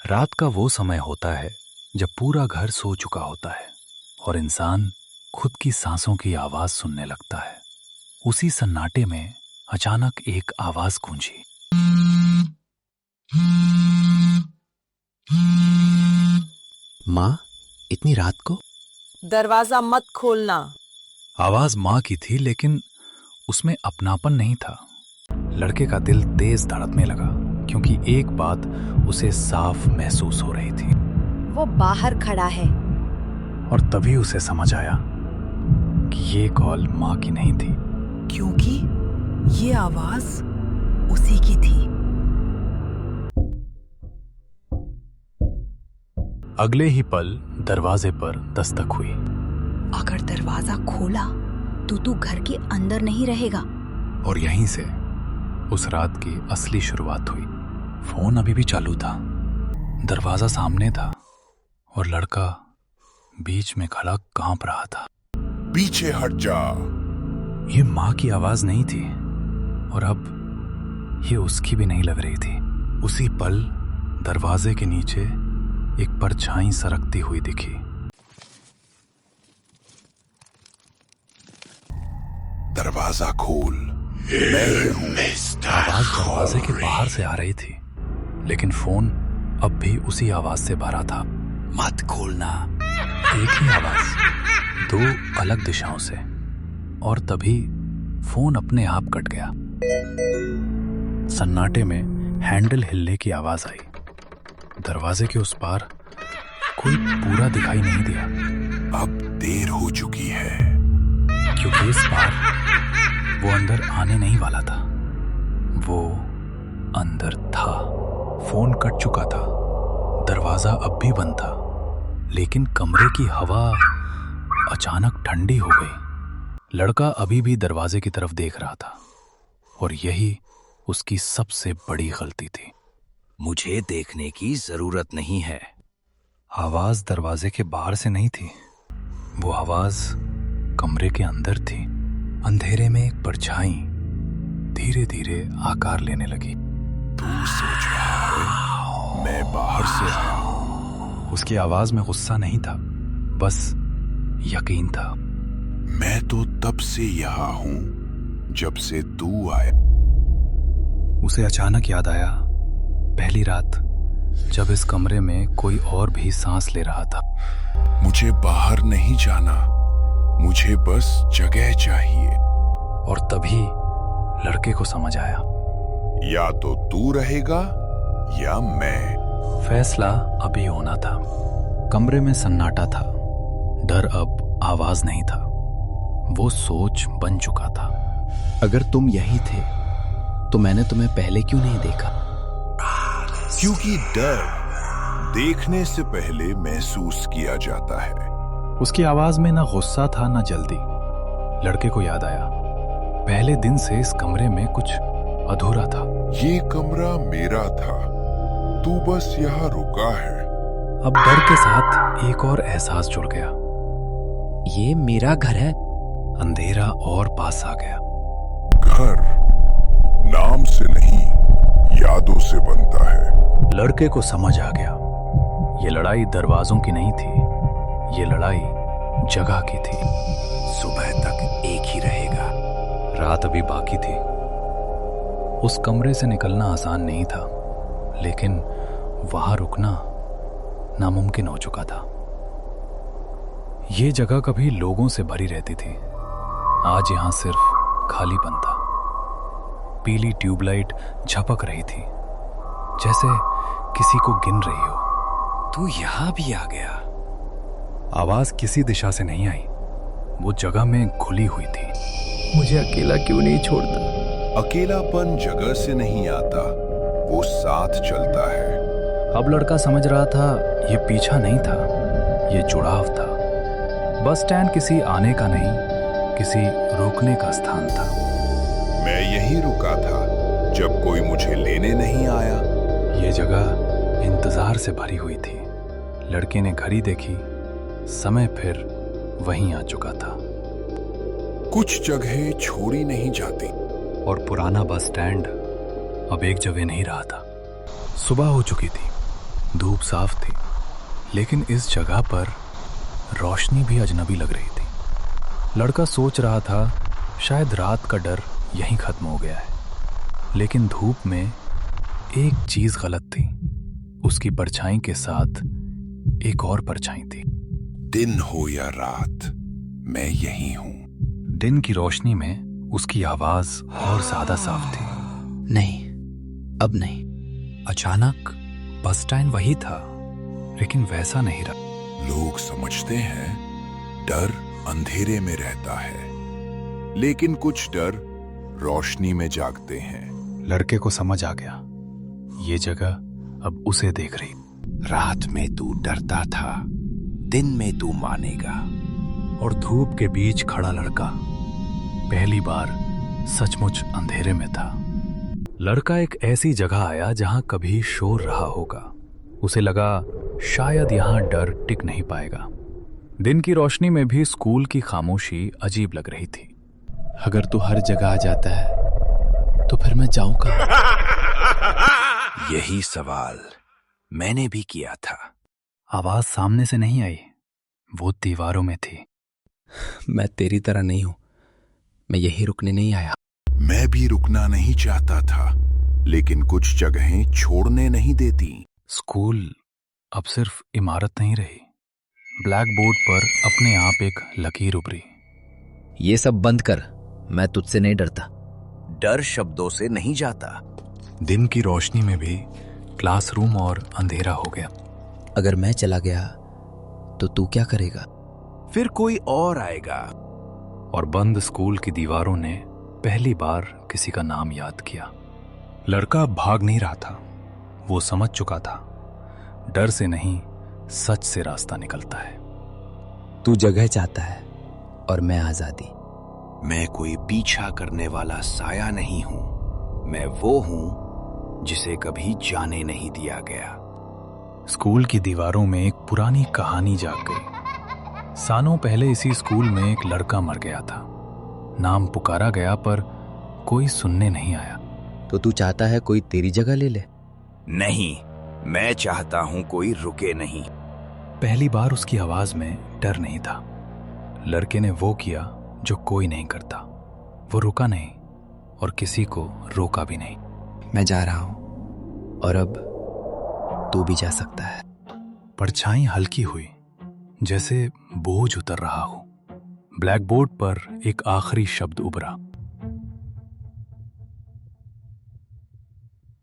रात का वो समय होता है जब पूरा घर सो चुका होता है और इंसान खुद की सांसों की आवाज सुनने लगता है। उसी सन्नाटे में अचानक एक आवाज गूंजी। माँ, इतनी रात को? दरवाजा मत खोलना। आवाज माँ की थी, लेकिन उसमें अपनापन नहीं था। लड़के का दिल तेज धड़कने लगा क्योंकि एक बात उसे साफ महसूस हो रही थी। वो बाहर खड़ा है। और तभी उसे समझ आया कि ये कॉल माँ की नहीं थी, क्योंकि ये आवाज उसी की थी। अगले ही पल दरवाजे पर दस्तक हुई। अगर दरवाजा खोला तो तू घर के अंदर नहीं रहेगा। और यहीं से उस रात की असली शुरुआत हुई। फोन अभी भी चालू था, दरवाजा सामने था और लड़का बीच में खड़ा कांप रहा था। पीछे हट जा। ये माँ की आवाज नहीं थी और अब ये उसकी भी नहीं लग रही थी। उसी पल दरवाजे के नीचे एक परछाई सरकती हुई दिखी। दरवाजा खोल, मैं हूं। आवाज दरवाजे के बाहर से आ रही थी, लेकिन फोन अब भी उसी आवाज से भरा था। मत खोलना। एक ही आवाज, दो अलग दिशाओं से। और तभी फोन अपने आप कट गया। सन्नाटे में हैंडल हिलने की आवाज आई। दरवाजे के उस पार कोई पूरा दिखाई नहीं दिया। अब देर हो चुकी है, क्योंकि इस बार वो अंदर आने नहीं वाला था, वो अंदर था। फोन कट चुका था, दरवाजा अब भी बंद था, लेकिन कमरे की हवा अचानक ठंडी हो गई। लड़का अभी भी दरवाजे की तरफ देख रहा था और यही उसकी सबसे बड़ी गलती थी। मुझे देखने की जरूरत नहीं है। आवाज दरवाजे के बाहर से नहीं थी, वो आवाज कमरे के अंदर थी। अंधेरे में एक परछाई धीरे धीरे आकार लेने लगी। तू सोच रहा है मैं बाहर से आया हूं? उसकी आवाज में गुस्सा नहीं था, बस यकीन था। मैं तो तब से यहाँ हूं जब से तू आया। उसे अचानक याद आया पहली रात जब इस कमरे में कोई और भी सांस ले रहा था। मुझे बाहर नहीं जाना, मुझे बस जगह चाहिए। और तभी लड़के को समझ आया, या तो तू रहेगा या मैं। फैसला अभी होना था। कमरे में सन्नाटा था, डर अब आवाज नहीं था, वो सोच बन चुका था। अगर तुम यही थे तो मैंने तुम्हें पहले क्यों नहीं देखा? क्योंकि डर देखने से पहले महसूस किया जाता है। उसकी आवाज में ना गुस्सा था ना जल्दी। लड़के को याद आया पहले दिन से इस कमरे में कुछ अधूरा था। ये कमरा मेरा था, तू बस यहाँ रुका है। अब डर के साथ एक और एहसास जुड़ गया, ये मेरा घर है। अंधेरा और पास आ गया। घर नाम से नहीं, यादों से बनता है। लड़के को समझ आ गया, ये लड़ाई दरवाजों की नहीं थी, ये लड़ाई जगह की थी। सुबह तक एक ही रहेगा। रात अभी बाकी थी। उस कमरे से निकलना आसान नहीं था, लेकिन वहां रुकना नामुमकिन हो चुका था। ये जगह कभी लोगों से भरी रहती थी, आज यहां सिर्फ खालीपन था। पीली ट्यूबलाइट झपक रही थी, जैसे किसी को गिन रही हो। तू यहां भी आ गया। आवाज किसी दिशा से नहीं आई, वो जगह में घुली हुई थी। मुझे अकेला क्यों नहीं छोड़ता? अकेलापन जगह से नहीं आता, वो साथ चलता है। अब लड़का समझ रहा था ये पीछा नहीं था, ये जुड़ाव था। बस स्टैंड किसी आने का नहीं, किसी रुकने का स्थान था। मैं यहीं रुका था जब कोई मुझे लेने नहीं आया। ये जगह इंतजार से भरी हुई थी। लड़के ने घड़ी देखी, समय फिर वहीं आ चुका था। कुछ जगह छोड़ी नहीं जाती। और पुराना बस स्टैंड अब एक जगह नहीं रहा था। सुबह हो चुकी थी, धूप साफ थी, लेकिन इस जगह पर रोशनी भी अजनबी लग रही थी। लड़का सोच रहा था शायद रात का डर यहीं खत्म हो गया है, लेकिन धूप में एक चीज गलत थी। उसकी परछाई के साथ एक और परछाई थी। दिन हो या रात, मैं यही हूं। दिन की रोशनी में उसकी आवाज और ज्यादा साफ थी। नहीं, अब नहीं। अचानक बस स्टैंड वही था, लेकिन वैसा नहीं रहा। लोग समझते हैं डर अंधेरे में रहता है, लेकिन कुछ डर रोशनी में जागते हैं। लड़के को समझ आ गया, ये जगह अब उसे देख रही। रात में तू डरता था, दिन में तू मानेगा। और धूप के बीच खड़ा लड़का पहली बार सचमुच अंधेरे में था। लड़का एक ऐसी जगह आया जहां कभी शोर रहा होगा। उसे लगा शायद यहां डर टिक नहीं पाएगा। दिन की रोशनी में भी स्कूल की खामोशी अजीब लग रही थी। अगर तू हर जगह आ जाता है तो फिर मैं जाऊं कहां? यही सवाल मैंने भी किया था। आवाज सामने से नहीं आई, वो दीवारों में थी। मैं तेरी तरह नहीं हूं, मैं यही रुकने नहीं आया। मैं भी रुकना नहीं चाहता था, लेकिन कुछ जगहें छोड़ने नहीं देती। स्कूल अब सिर्फ इमारत नहीं रही। ब्लैक बोर्ड पर अपने आप एक लकीर उभरी। ये सब बंद कर, मैं तुझसे नहीं डरता। डर शब्दों से नहीं जाता। दिन की रोशनी में भी क्लासरूम और अंधेरा हो गया। अगर मैं चला गया तो तू क्या करेगा? फिर कोई और आएगा। और बंद स्कूल की दीवारों ने पहली बार किसी का नाम याद किया। लड़का भाग नहीं रहा था, वो समझ चुका था डर से नहीं, सच से रास्ता निकलता है। तू जगह चाहता है और मैं आजादी। मैं कोई पीछा करने वाला साया नहीं हूं, मैं वो हूं जिसे कभी जाने नहीं दिया गया। स्कूल की दीवारों में एक पुरानी कहानी जाग गई। सालों पहले इसी स्कूल में एक लड़का मर गया था। नाम पुकारा गया पर कोई सुनने नहीं आया। तो तू चाहता है कोई तेरी जगह ले ले? नहीं, मैं चाहता हूं कोई रुके नहीं। पहली बार उसकी आवाज में डर नहीं था। लड़के ने वो किया जो कोई नहीं करता। वो रुका नहीं और किसी को रोका भी नहीं। मैं जा रहा हूं और अब तू भी जा सकता है। परछाई हल्की हुई, जैसे बोझ उतर रहा हो। ब्लैक बोर्ड पर एक आखिरी शब्द उभरा।